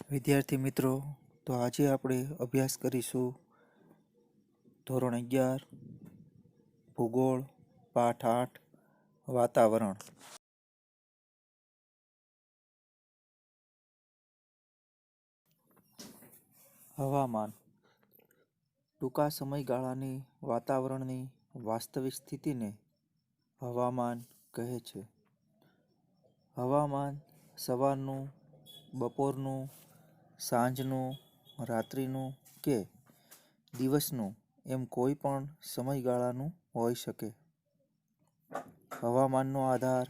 વિદ્યાર્થી મિત્રો, તો આજે આપણે અભ્યાસ કરીશું ધોરણ 11 ભૂગોળ પાઠ 8 વાતાવરણ. હવામાન ટૂંકા સમયગાળાની વાતાવરણની વાસ્તવિક સ્થિતિને હવામાન કહે છે. હવામાન સવારનું, બપોરનું, સાંજનું, રાત્રિનું કે દિવસનું એમ કોઈ પણ સમયગાળાનું હોઈ શકે. હવામાનનો આધાર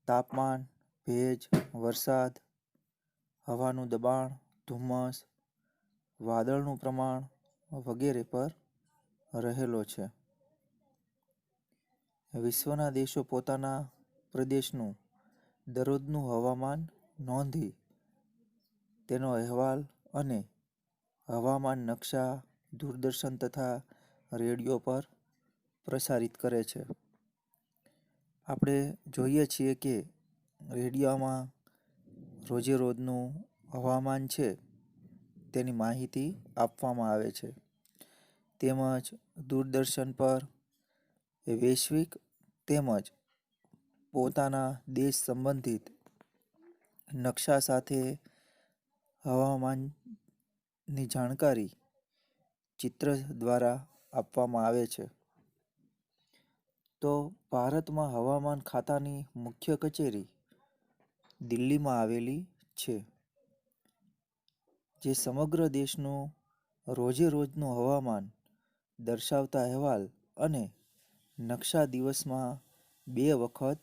તાપમાન, ભેજ, વરસાદ, હવાનું દબાણ, ધુમ્મસ, વાદળનું પ્રમાણ વગેરે પર રહેલો છે. વિશ્વના દેશો પોતાના પ્રદેશનું દરરોજનું હવામાન નોંધી તેનો અહેવાલ અને હવામાન નકશા દૂરદર્શન તથા રેડિયો પર પ્રસારિત કરે છે. આપણે જોઈએ છીએ કે રેડિયોમાં રોજે રોજનું હવામાન છે તેની માહિતી આપવામાં આવે છે. તેમજ દૂરદર્શન પર વૈશ્વિક તેમજ પોતાના દેશ સંબંધિત નકશા સાથે હવામાનની જાણકારી ચિત્ર દ્વારા આપવામાં આવે છે. તો ભારતમાં હવામાન ખાતાની મુખ્ય કચેરી દિલ્હીમાં આવેલી છે, જે સમગ્ર દેશનું રોજે રોજનું હવામાન દર્શાવતા અહેવાલ અને નકશા દિવસમાં 2 વખત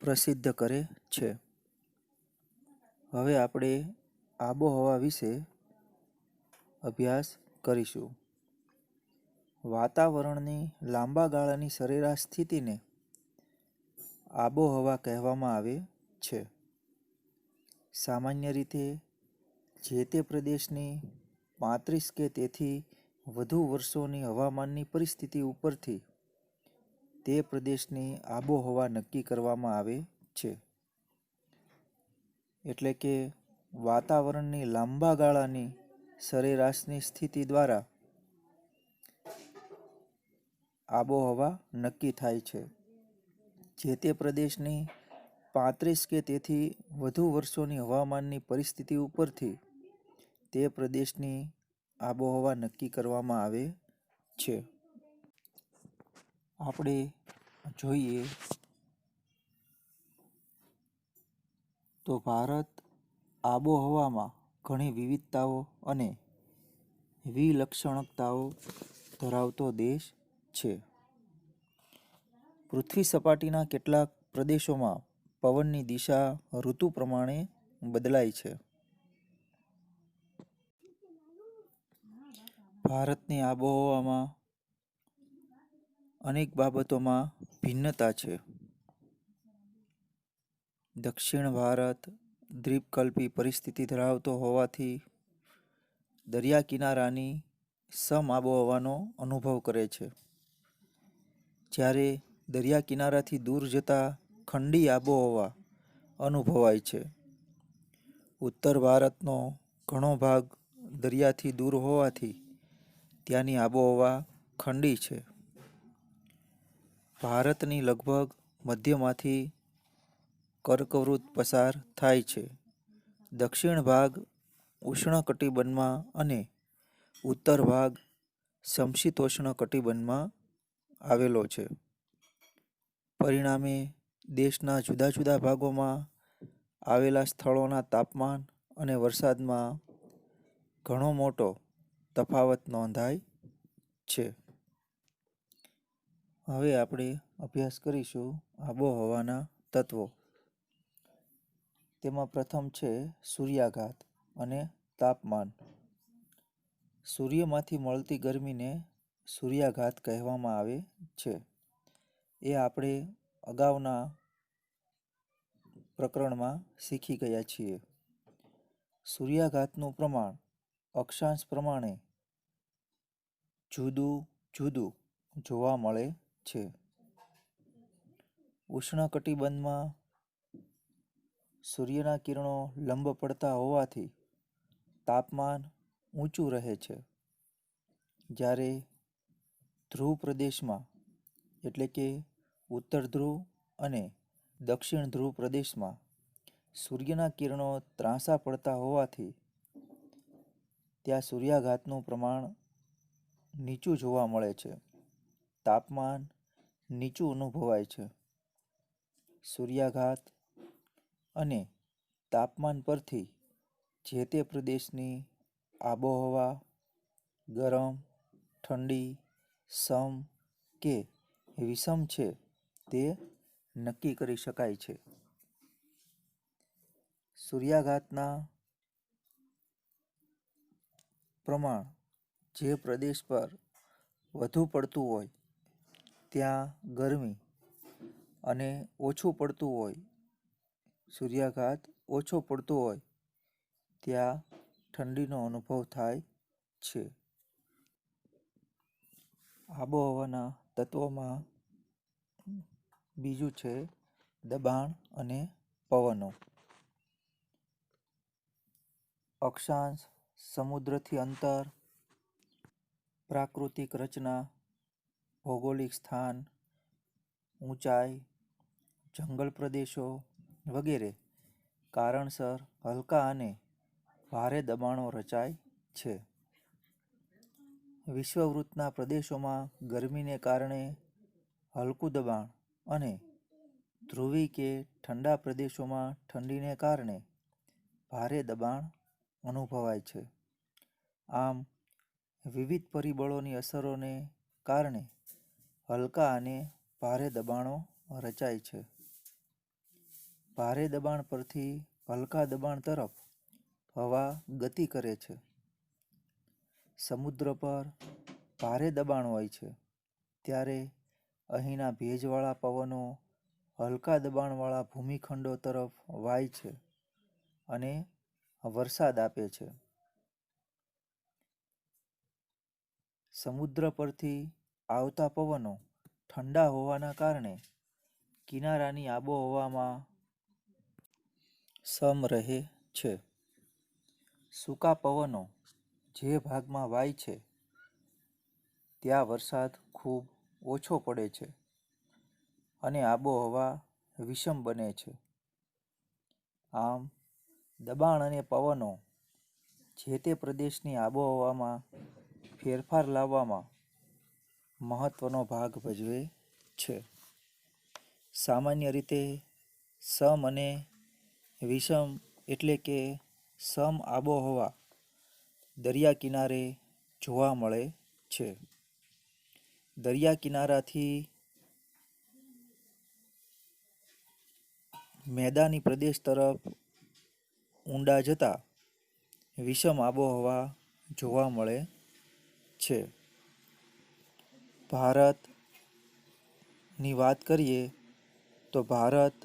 પ્રસિદ્ધ કરે છે. હવે આપણે આબોહવા વિશે અભ્યાસ કરીશું. વાતાવરણની લાંબા ગાળાની સરેરાશ સ્થિતિને આબોહવા કહેવામાં આવે છે. સામાન્ય રીતે જે તે પ્રદેશની 35 કે તેથી વધુ વર્ષોની હવામાનની પરિસ્થિતિ ઉપરથી તે પ્રદેશની આબોહવા નક્કી કરવામાં આવે છે. એટલે કે વાતાવરણની લાંબા ગાળાની સરેરાશની સ્થિતિ દ્વારા આબોહવા નક્કી થાય છે. જે તે પ્રદેશની 35 કે તેથી વધુ વર્ષોની હવામાનની પરિસ્થિતિ ઉપરથી તે પ્રદેશની આબોહવા નક્કી કરવામાં આવે છે. આપણે જોઈએ તો ભારત આબોહવામાં ઘણી વિવિધતાઓ અને વિલક્ષણતાઓ ધરાવતો દેશ છે. પૃથ્વી સપાટીના કેટલાક પ્રદેશોમાં પવનની દિશા ઋતુ પ્રમાણે બદલાય છે. ભારતની આબોહવામાં અનેક બાબતોમાં ભિન્નતા છે. દક્ષિણ ભારત દ્વીપકલ્પી પરિસ્થિતિ ધરાવતો હોવાથી દરિયા કિનારાની સમ આબોહવાનો અનુભવ કરે છે, જ્યારે દરિયા કિનારાથી દૂર જતા ખંડી આબોહવા અનુભવાય છે. ઉત્તર ભારતનો ઘણો ભાગ દરિયાથી દૂર હોવાથી ત્યાંની આબોહવા ખંડી છે. ભારતની લગભગ મધ્યમાંથી કર્કવૃત પસાર થાય છે. દક્ષિણ ભાગ ઉષ્ણકટિબંધમાં અને ઉત્તર ભાગ સમશીતોષ્ણ કટિબંધમાં આવેલો છે. પરિણામે દેશના જુદા જુદા ભાગોમાં આવેલા સ્થળોના તાપમાન અને વરસાદમાં ઘણો મોટો તફાવત નોંધાય છે. હવે આપણે અભ્યાસ કરીશું આબોહવાના તત્વો. તેમાં પ્રથમ છે સૂર્યાઘાત અને તાપમાન. સૂર્યમાંથી મળતી ગરમીને સૂર્યાઘાત કહેવામાં આવે છે. એ આપણે અગાઉના પ્રકરણમાં શીખી ગયા છીએ. સૂર્યાઘાતનું પ્રમાણ અક્ષાંશ પ્રમાણે જુદું જુદું જોવા મળે છે. ઉષ્ણકટિબંધમાં સૂર્યના કિરણો લંબ પડતા હોવાથી તાપમાન ઊંચું રહે છે, જ્યારે ધ્રુવ પ્રદેશમાં એટલે કે ઉત્તર ધ્રુવ અને દક્ષિણ ધ્રુવ પ્રદેશમાં સૂર્યના કિરણો ત્રાંસા પડતા હોવાથી ત્યાં સૂર્યાઘાતનું પ્રમાણ નીચું જોવા મળે છે. તાપમાન નીચું અનુભવાય છે. સૂર્યાઘાત અને તાપમાન પરથી જે તે પ્રદેશની આબોહવા ગરમ, ઠંડી, સમ કે વિષમ છે તે નક્કી કરી શકાય છે. સૂર્યાઘાતના પ્રમાણ જે પ્રદેશ પર વધુ પડતું હોય ત્યાં ગરમી અને ઓછું પડતું હોય, સૂર્યાઘાત ઓછો પડતો હોય ત્યાં ઠંડીનો અનુભવ થાય છે. આબોહવાના તત્વોમાં બીજું છે દબાણ અને પવનો. અક્ષાંશ, સમુદ્રથી અંતર, પ્રાકૃતિક રચના, ભૌગોલિક સ્થાન, ઊંચાઈ, જંગલ પ્રદેશો વગેરે કારણસર હલકા અને ભારે દબાણો રચાય છે. વિષુવવૃત્તના પ્રદેશોમાં ગરમીને કારણે હલકું દબાણ અને ધ્રુવી કે ઠંડા પ્રદેશોમાં ઠંડીને કારણે ભારે દબાણ અનુભવાય છે. આમ વિવિધ પરિબળોની અસરોને કારણે હલકા અને ભારે દબાણો રચાય છે. ભારે દબાણ પરથી હલકા દબાણ તરફ હવા ગતિ કરે છે. સમુદ્ર પર ભારે દબાણ હોય છે ત્યારે અહીંના ભેજવાળા પવનો હલકા દબાણવાળા ભૂમિખંડો તરફ વાય છે અને વરસાદ આપે છે. સમુદ્ર પરથી આવતા પવનો ઠંડા હોવાના કારણે કિનારાની આબોહવામાં સમ રહે છે. સૂકા પવનો જે ભાગમાં વાય છે ત્યાં વરસાદ ખૂબ ઓછો પડે છે અને આબોહવા વિષમ બને છે. આમ દબાણ અને પવનો જે તે પ્રદેશની આબોહવામાં ફેરફાર લાવવામાં મહત્વનો ભાગ ભજવે છે. સામાન્ય રીતે સમ અને વિષમ એટલે કે સમ આબોહવા દરિયા કિનારે જોવા મળે છે. દરિયા કિનારાથી મેદાની પ્રદેશ તરફ ઊંડા જતા વિષમ આબોહવા જોવા મળે છે. ભારતની વાત કરીએ તો ભારત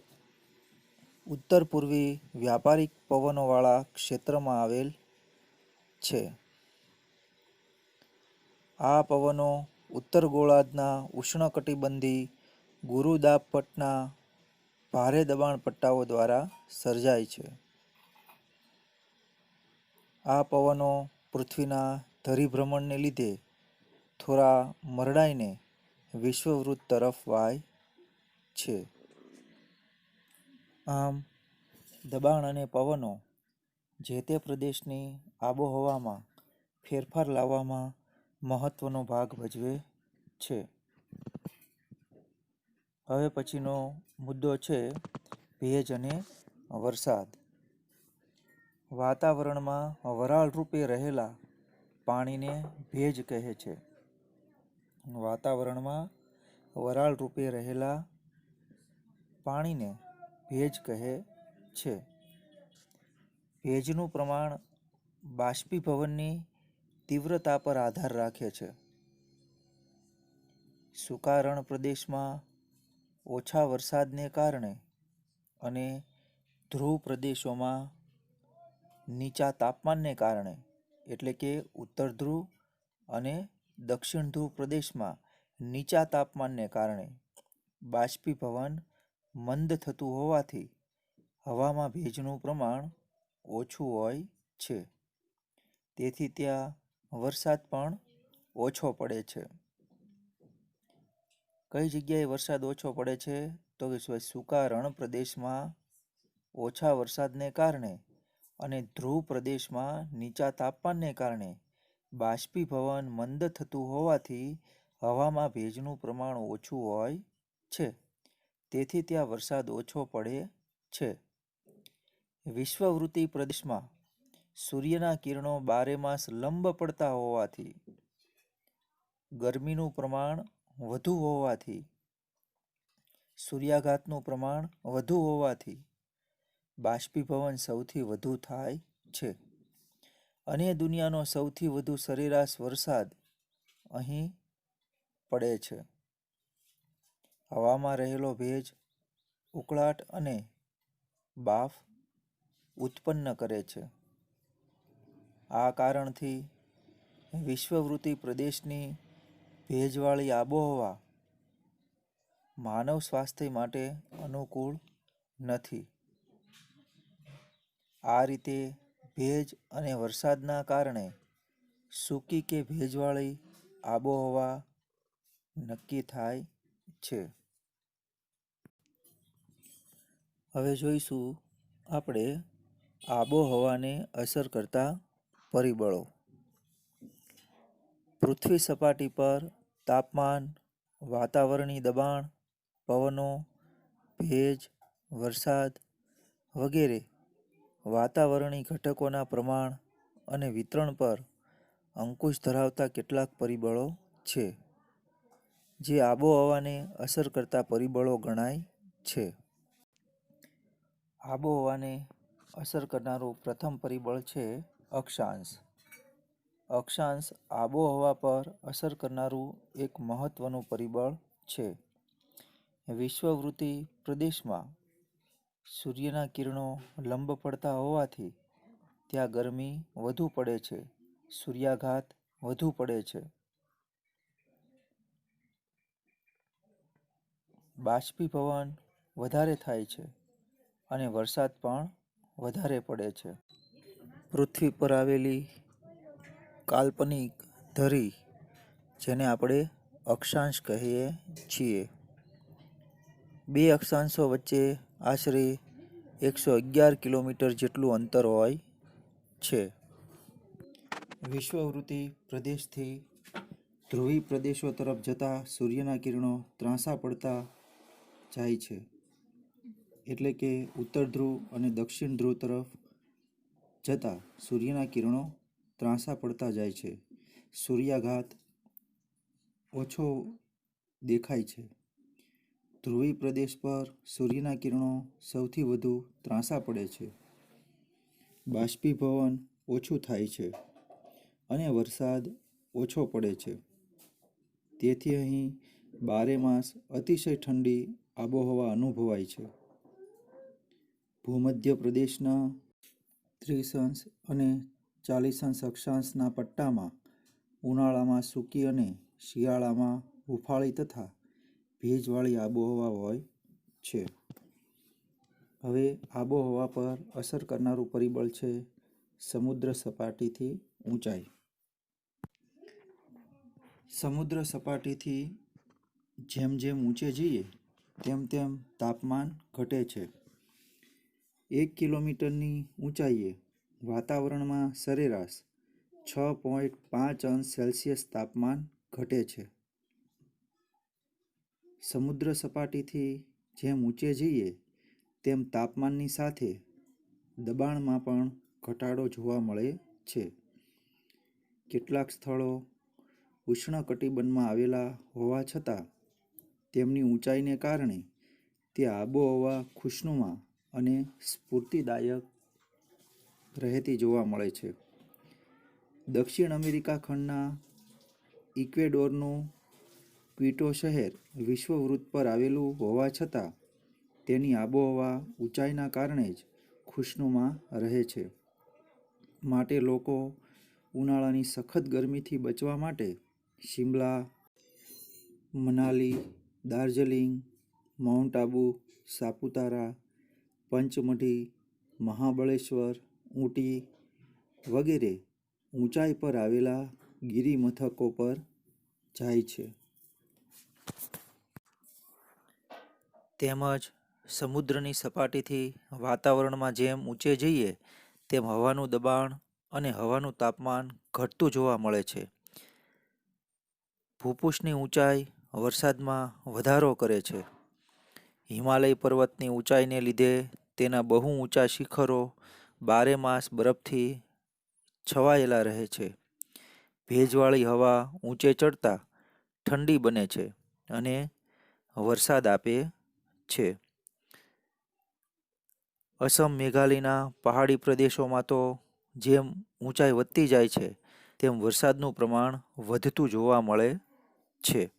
ઉત્તર પૂર્વી વ્યાપારિક પવનોવાળા ક્ષેત્રમાં આવેલ છે. આ પવનો ઉત્તર ગોળાર્ધના ઉષ્ણકટિબંધી ગુરુદાબપટ્ટના ભારે દબાણ પટ્ટાઓ દ્વારા સર્જાય છે. આ પવનો પૃથ્વીના ધરીભ્રમણને લીધે થોડા મરડાઈને વિષુવવૃત્ત તરફ વાય છે. આમ દબાણ અને પવનો જે તે પ્રદેશની આબોહવામાં ફેરફાર લાવવામાં મહત્વનો ભાગ ભજવે છે. હવે પછીનો મુદ્દો છે ભેજ અને વરસાદ. વાતાવરણમાં વરાળ રૂપે રહેલા પાણીને ભેજ કહે છે. વાતાવરણમાં વરાળ રૂપે રહેલા પાણીને ભેજ કહે છે. ભેજનું પ્રમાણ બાષ્પીભવનની તીવ્રતા પર આધાર રાખે છે. સૂકા રણ પ્રદેશમાં ઓછા વરસાદને કારણે અને ધ્રુવ પ્રદેશોમાં નીચા તાપમાનને કારણે એટલે કે ઉત્તર ધ્રુવ અને દક્ષિણ ધ્રુવ પ્રદેશમાં નીચા તાપમાનને કારણે બાષ્પીભવન મંદ થતું હોવાથી હવામાં ભેજનું પ્રમાણ ઓછું હોય છે. તેથી ત્યાં વરસાદ પણ ઓછો પડે છે. કઈ જગ્યાએ વરસાદ ઓછો પડે છે? તો કે સૂકા રણ પ્રદેશમાં ઓછા વરસાદને કારણે અને ધ્રુવ પ્રદેશમાં નીચા તાપમાનને કારણે બાષ્પીભવન મંદ થતું હોવાથી હવામાં ભેજનું પ્રમાણ ઓછું હોય છે. તેથી ત્યાં વરસાદ ઓછો પડે છે. વિશ્વવૃત્તિ પ્રદેશમાં સૂર્યના કિરણો બારે માસ લંબ પડતા હોવાથી ગરમીનું પ્રમાણ વધુ હોવાથી સૂર્યાઘાતનું પ્રમાણ વધુ હોવાથી બાષ્પીભવન સૌથી વધુ થાય છે અને દુનિયાનો સૌથી વધુ સરેરાશ વરસાદ અહીં પડે છે. હવામાં રહેલો ભેજ ઉકળાટ અને બાફ ઉત્પન્ન કરે છે. આ કારણથી વિશ્વવૃત્તિ પ્રદેશની ભેજવાળી આબોહવા માનવ સ્વાસ્થ્ય માટે અનુકૂળ નથી. આ રીતે ભેજ અને વરસાદના કારણે સૂકી કે ભેજવાળી આબોહવા નક્કી થાય છે. હવે જોઈશું આપણે આબોહવાને અસર કરતા પરિબળો. પૃથ્વી સપાટી પર તાપમાન, વાતાવરણીય દબાણ, પવનો, ભેજ, વરસાદ વગેરે વાતાવરણીય ઘટકોના પ્રમાણ અને વિતરણ પર અંકુશ ધરાવતા કેટલાક પરિબળો છે, જે આબોહવાને અસર કરતા પરિબળો ગણાય છે. આબોહવાને અસર કરનારું પ્રથમ પરિબળ છે અક્ષાંશ. અક્ષાંશ આબોહવા પર અસર કરનારું એક મહત્વનું પરિબળ છે. વિશ્વવૃત્તિ પ્રદેશમાં સૂર્યના કિરણો લંબ પડતા હોવાથી ત્યાં ગરમી વધુ પડે છે, સૂર્યાઘાત વધુ પડે છે. બાષ્પીભવન વધારે થાય છે અને વરસાદ પણ વધારે પડે છે. પૃથ્વી પર આવેલી કાલ્પનિક ધરી, જેને આપણે અક્ષાંશ કહીએ છીએ, બે અક્ષાંશો વચ્ચે આશરે 111 કિલોમીટર જેટલું અંતર હોય છે. વિશ્વવૃત્તિ પ્રદેશથી ધ્રુવીય પ્રદેશો તરફ જતા સૂર્યના કિરણો ત્રાંસા પડતા જાય છે. એટલે કે ઉત્તર ધ્રુવ અને દક્ષિણ ધ્રુવ તરફ જતા સૂર્યના કિરણો ત્રાંસા પડતા જાય છે. સૂર્યાઘાત ઓછો દેખાય છે. ધ્રુવીય પ્રદેશ પર સૂર્યના કિરણો સૌથી વધુ ત્રાંસા પડે છે. બાષ્પીભવન ઓછું થાય છે અને વરસાદ ઓછો પડે છે. તેથી અહીં બારે માસ અતિશય ઠંડી આબોહવા અનુભવાય છે. ભૂમધ્ય પ્રદેશના 30° અને 40° અક્ષાંશના પટ્ટામાં ઉનાળામાં સૂકી અને શિયાળામાં હૂંફાળી તથા ભેજવાળી આબોહવા હોય છે. હવે આબોહવા પર અસર કરનારું પરિબળ છે સમુદ્ર સપાટીથી ઊંચાઈ. સમુદ્ર સપાટીથી જેમ જેમ ઊંચે જઈએ તેમ તેમ તાપમાન ઘટે છે. 1 કિલોમીટરની ઊંચાઈએ વાતાવરણમાં સરેરાશ 6.5° તાપમાન ઘટે છે. સમુદ્ર સપાટીથી જેમ ઊંચે જઈએ તેમ તાપમાનની સાથે દબાણમાં પણ ઘટાડો જોવા મળે છે. કેટલાક સ્થળો ઉષ્ણકટિબંધમાં આવેલા હોવા છતાં તેમની ઊંચાઈને કારણે ત્યાં આબોહવા ખુશનુમા અને સ્ફૂર્તિદાયક રહેતી જોવા મળે છે. દક્ષિણ અમેરિકા ખંડના ઇક્વેડોરનું ક્વિટો શહેર વિષુવવૃત્ત પર આવેલું હોવા છતાં તેની આબોહવા ઊંચાઈના કારણે જ ખુશનુમા રહે છે. માટે લોકો ઉનાળાની સખત ગરમીથી બચવા માટે શિમલા, મનાલી, દાર્જિલિંગ, માઉન્ટ આબુ, સાપુતારા, પંચમઢી, મહાબળેશ્વર, ઊટી વગેરે ઊંચાઈ પર આવેલા ગિરિમથકો પર જાય છે. તેમજ સમુદ્રની સપાટીથી વાતાવરણમાં જેમ ઊંચે જઈએ તેમ હવાનું દબાણ અને હવાનું તાપમાન ઘટતું જોવા મળે છે. ભૂપૃષ્ઠની ઊંચાઈ વરસાદમાં વધારો કરે છે. હિમાલય પર્વતની ઊંચાઈને લીધે તેના બહુ ઊંચા શિખરો બારે માસ બરફથી છવાયેલા રહે છે. ભેજવાળી હવા ઊંચે ચડતા ઠંડી બને છે અને વરસાદ આપે છે. અસમ મેઘાલયના પહાડી પ્રદેશોમાં તો જેમ ઊંચાઈ વધતી જાય છે તેમ વરસાદનું પ્રમાણ વધતું જોવા મળે છે.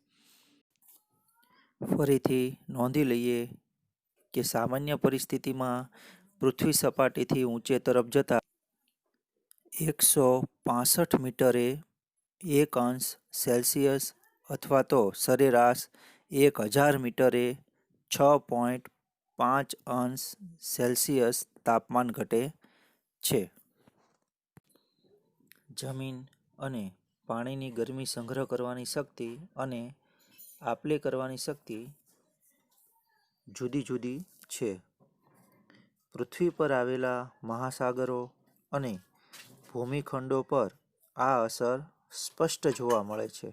ફરીથી નોંધી લઈએ કે સામાન્ય પરિસ્થિતિમાં પૃથ્વી સપાટીથી ઊંચે તરફ જતા 165 મીટરે 1 અંશ સેલ્સિયસ અથવા તો સરેરાશ 1000 મીટરે 6.5 અંશ સેલ્સિયસ તાપમાન ઘટે છે. જમીન અને પાણીની ગરમી સંગ્રહ કરવાની શક્તિ અને આપ-લે કરવાની શક્તિ જુદી જુદી છે. પૃથ્વી પર આવેલા મહાસાગરો અને ભૂમિખંડો પર આ અસર સ્પષ્ટ જોવા મળે છે.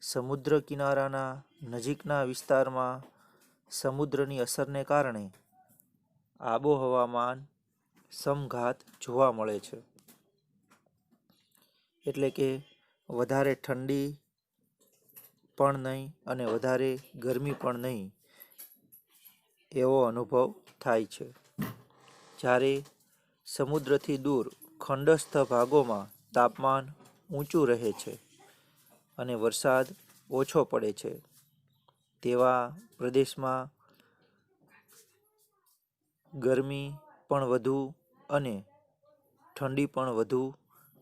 સમુદ્ર કિનારાના નજીકના વિસ્તારમાં સમુદ્રની અસરને કારણે આબોહવામાં સમઘાત જોવા મળે છે. એટલે કે વધારે ઠંડી પણ નહીં અને વધારે ગરમી પણ નહીં એવો અનુભવ થાય છે. જ્યારે સમુદ્રથી દૂર ખંડસ્થ ભાગોમાં તાપમાન ઊંચું રહે છે અને વરસાદ ઓછો પડે છે. તેવા પ્રદેશમાં ગરમી પણ વધુ અને ઠંડી પણ વધુ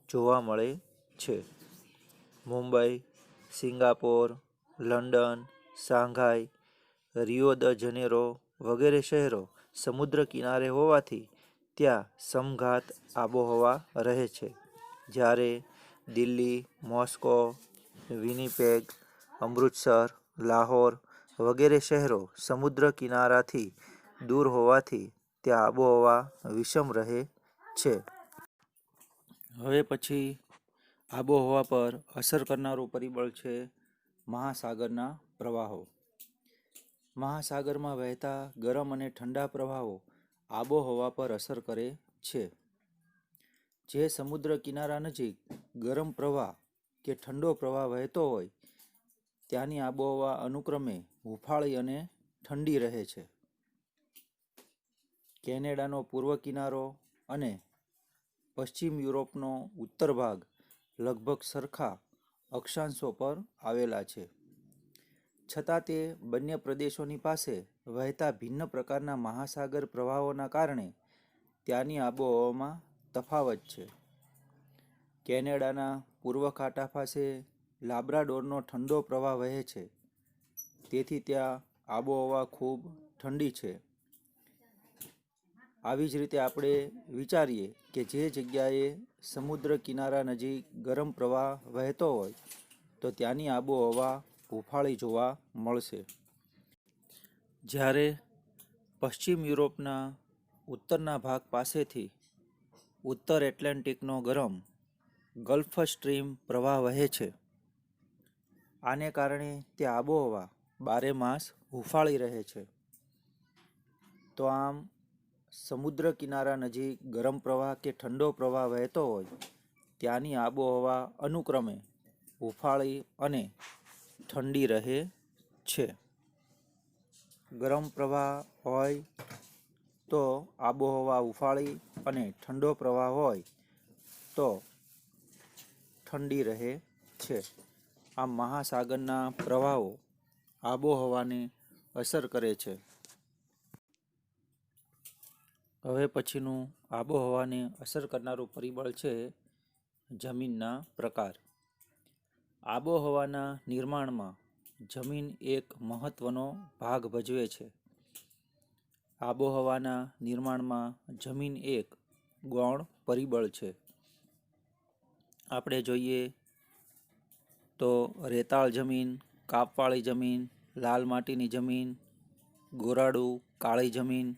જોવા મળે છે. Mumbai, Singapore, London, Shanghai, Rio de Janeiro વગેરે શહેરો સમુદ્ર કિનારે હોવાથી ત્યાં સમઘાત આબોહવા રહે છે. જ્યારે દિલ્હી, મોસ્કો, વિનિપેગ, અમૃતસર, લાહોર વગેરે શહેરો સમુદ્ર કિનારાથી દૂર હોવાથી ત્યાં આબોહવા વિષમ રહે છે. હવે પછી આબોહવા પર અસર કરનારું પરિબળ છે મહાસાગરના પ્રવાહો. મહાસાગરમાં વહેતા ગરમ અને ઠંડા પ્રવાહો આબોહવા પર અસર કરે છે. જે સમુદ્ર કિનારા નજીક ગરમ પ્રવાહ કે ઠંડો પ્રવાહ વહેતો હોય ત્યાંની આબોહવા અનુક્રમે હૂંફાળી અને ઠંડી રહે છે. કેનેડાનો પૂર્વ કિનારો અને પશ્ચિમ યુરોપનો ઉત્તર ભાગ લગભગ સરખા અક્ષાંશો પર આવેલા છે. છતાં તે બંને પ્રદેશોની પાસે વહેતા ભિન્ન પ્રકારના મહાસાગર પ્રવાહોના કારણે ત્યાંની આબોહવામાં તફાવત છે. કેનેડાના પૂર્વ કાંઠા પાસે લાબ્રાડોરનો ઠંડો પ્રવાહ વહે છે. તેથી ત્યાં આબોહવા ખૂબ ઠંડી છે. આવી જ રીતે આપણે વિચારીએ કે જે જગ્યાએ સમુદ્ર કિનારા નજીક ગરમ પ્રવાહ વહેતો હોય તો ત્યાંની આબોહવા હૂંફાળી જોવા મળશે. જ્યારે પશ્ચિમ યુરોપના ઉત્તરના ભાગ પાસેથી ઉત્તર એટલાન્ટિકનો ગરમ ગલ્ફ સ્ટ્રીમ પ્રવાહ વહે છે. આને કારણે ત્યાં આબોહવા બારે માસ હૂંફાળી રહે છે. તો આમ સમુદ્ર કિનારા નજીક ગરમ પ્રવાહ કે ઠંડો પ્રવાહ વહેતો હોય ત્યાંની આબોહવા અનુક્રમે હૂંફાળી અને ઠંડી રહે છે. ગરમ પ્રવાહ હોય તો આબોહવા હૂંફાળી અને ઠંડો પ્રવાહ હોય તો ઠંડી રહે છે. આમ મહાસાગરના પ્રવાહો આબોહવાને અસર કરે છે. હવે પછીનું આબોહવાને અસર કરનારું પરિબળ છે જમીનના પ્રકાર. આબોહવાના નિર્માણમાં જમીન એક મહત્વનો ભાગ ભજવે છે. આબોહવાના નિર્માણમાં જમીન એક ગૌણ પરિબળ છે. આપણે જોઈએ તો રેતાળ જમીન, કાપવાળી જમીન, લાલ માટીની જમીન, ગોરાડું, કાળી જમીન,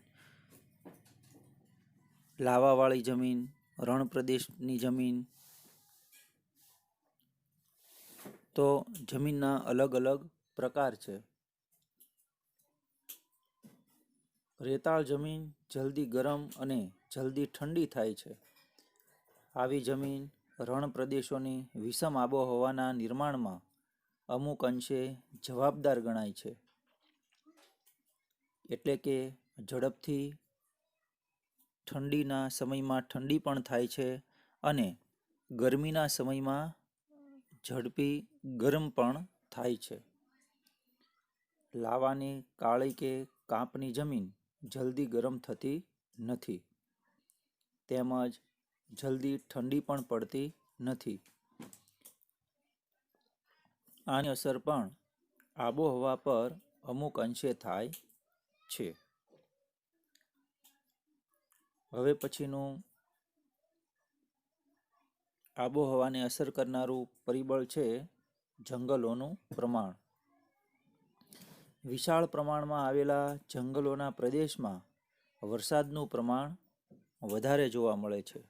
લાવાવાળી જમીન, રણ પ્રદેશની જમીન. તો જમીનના અલગ અલગ પ્રકાર છે. રેતાળ જમીન જલ્દી ગરમ અને જલ્દી ઠંડી થાય છે. આવી જમીન રણ પ્રદેશોની વિષમ આબોહવાના નિર્માણમાં અમુક અંશે જવાબદાર ગણાય છે. એટલે કે ઝડપથી ઠંડીના સમયમાં ઠંડી પણ થાય છે અને ગરમીના સમયમાં ઝડપી ગરમ પણ થાય છે. લાવાની કાળી કે કાંપની જમીન જલ્દી ગરમ થતી નથી તેમજ જલ્દી ઠંડી પણ પડતી નથી. આની અસર પણ આબોહવા પર અમુક અંશે થાય છે. હવે પછીનું આબોહવાને અસર કરનારું પરિબળ છે જંગલોનું પ્રમાણ. વિશાળ પ્રમાણમાં આવેલા જંગલોના પ્રદેશમાં વરસાદનું પ્રમાણ વધારે જોવા મળે છે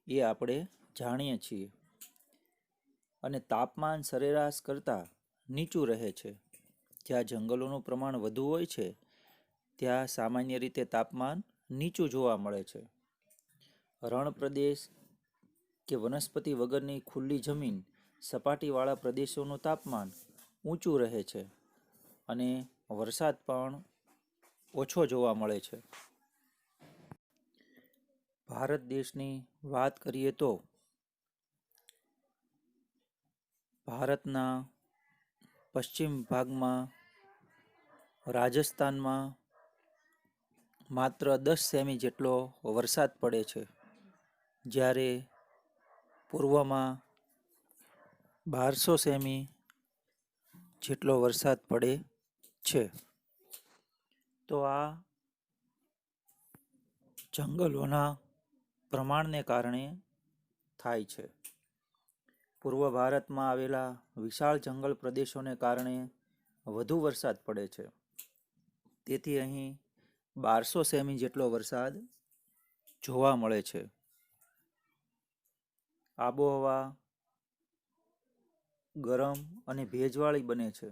એ આપણે જાણીએ છીએ. અને તાપમાન સરેરાશ કરતાં નીચું રહે છે. જ્યાં જંગલોનું પ્રમાણ વધુ હોય છે ત્યાં સામાન્ય રીતે તાપમાન નીચું જોવા મળે છે. રણ પ્રદેશ કે વનસ્પતિ વગરની ખુલ્લી જમીન સપાટીવાળા પ્રદેશોનું તાપમાન ઊંચું રહે છે અને વરસાદ પણ ઓછો જોવા મળે છે. ભારત દેશની વાત કરીએ તો ભારતના પશ્ચિમ ભાગમાં રાજસ્થાનમાં માત્ર 10 સેમી જેટલો વરસાદ પડે છે, જ્યારે પૂર્વમાં 1200 સેમી જેટલો વરસાદ પડે છે. તો આ જંગલોના પ્રમાણને કારણે થાય છે. પૂર્વ ભારતમાં આવેલા વિશાળ જંગલ પ્રદેશોને કારણે વધુ વરસાદ પડે છે. તેથી અહીં 1200 સેમી જેટલો વરસાદ જોવા મળે છે. આબોહવા ગરમ અને ભેજવાળી બને છે.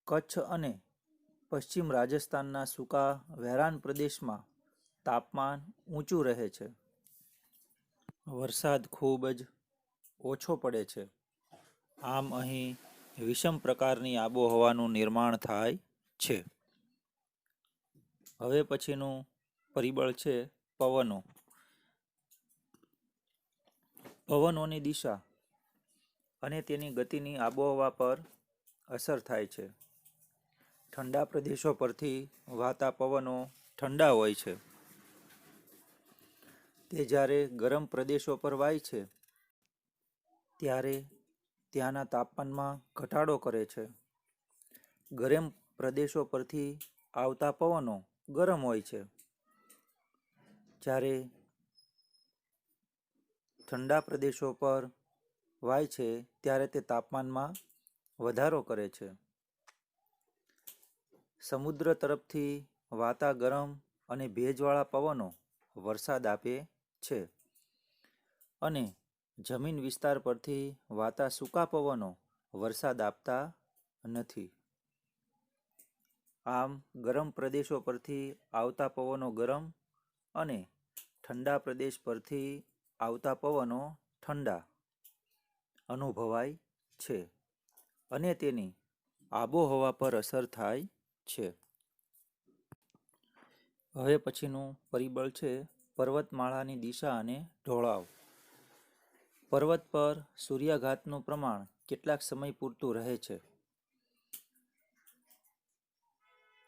કચ્છ અને પશ્ચિમ રાજસ્થાનના સૂકા વેરાન પ્રદેશમાં તાપમાન ઊંચું રહે છે. વરસાદ ખૂબ જ ઓછો પડે છે. આમ અહીં વિષમ પ્રકારની આબોહવાનું નિર્માણ થાય છે. હવે પછીનું પરિબળ છે પવનો. પવનોની દિશા અને તેની ગતિની આબોહવા પર અસર થાય છે. ઠંડા પ્રદેશો પરથી વાતા પવનો ઠંડા હોય છે. તે જ્યારે ગરમ પ્રદેશો પર વાય છે ત્યારે ત્યાંના તાપમાનમાં ઘટાડો કરે છે. ગરમ પ્રદેશો પરથી આવતા પવનો ગરમ હોય છે, જ્યારે ઠંડા પ્રદેશો પર વાય છે ત્યારે તે તાપમાનમાં વધારો કરે છે. સમુદ્ર તરફથી વાતા ગરમ અને ભેજવાળા પવનો વરસાદ આપે છે અને જમીન વિસ્તાર પરથી વાતા સૂકા પવનો વરસાદ આપતા નથી. આમ ગરમ પ્રદેશો પરથી આવતા પવનો ગરમ અને ઠંડા પ્રદેશ પરથી આવતા પવનો ઠંડા અનુભવાય છે અને તેની આબોહવા પર અસર થાય છે. હવે પછીનું પરિબળ છે પર્વતમાળાની દિશા અને ઢોળાવ. પર્વત પર સૂર્યાઘાતનું પ્રમાણ કેટલાક સમય પૂરતું રહે છે,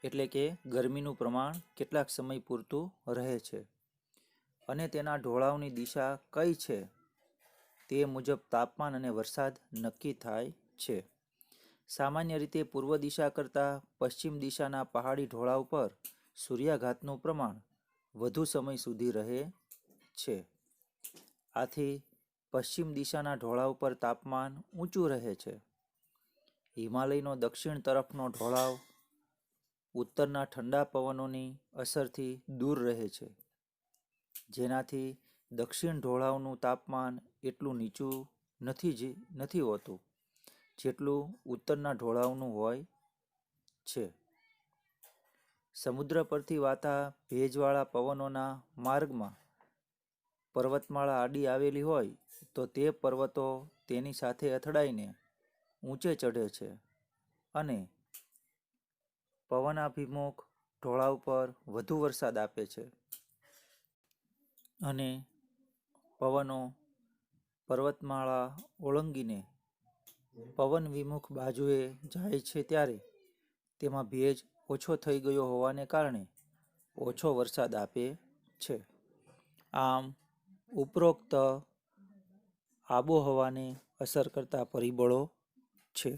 એટલે કે ગરમીનું પ્રમાણ કેટલાક સમય પૂરતું રહે છે અને તેના ઢોળાવની દિશા કઈ છે તે મુજબ તાપમાન અને વરસાદ નક્કી થાય છે. સામાન્ય રીતે પૂર્વ દિશા કરતાં પશ્ચિમ દિશાના પહાડી ઢોળાવ પર સૂર્યાઘાતનું પ્રમાણ વધુ સમય સુધી રહે છે. આથી પશ્ચિમ દિશાના ઢોળાવ પર તાપમાન ઊંચું રહે છે. હિમાલયનો દક્ષિણ તરફનો ઢોળાવ ઉત્તરના ઠંડા પવનોની અસરથી દૂર રહે છે, જેનાથી દક્ષિણ ઢોળાવનું તાપમાન એટલું નીચું નથી હોતું જેટલું ઉત્તરના ઢોળાવનું હોય છે. સમુદ્ર પરથી વાતા ભેજવાળા પવનોના માર્ગમાં પર્વતમાળા આડી આવેલી હોય તો તે પર્વતો તેની સાથે અથડાઈને ઊંચે ચઢે છે અને પવનાભિમુખ ઢોળાવ પર વધુ વરસાદ આપે છે, અને પવનો પર્વતમાળા ઓળંગીને પવન વિમુખ બાજુએ જાય છે ત્યારે તેમાં ભેજ ઓછો થઈ ગયો હોવાને કારણે ઓછો વરસાદ આપે છે. આમ ઉપરોક્ત આબોહવાને અસર કરતા પરિબળો છે.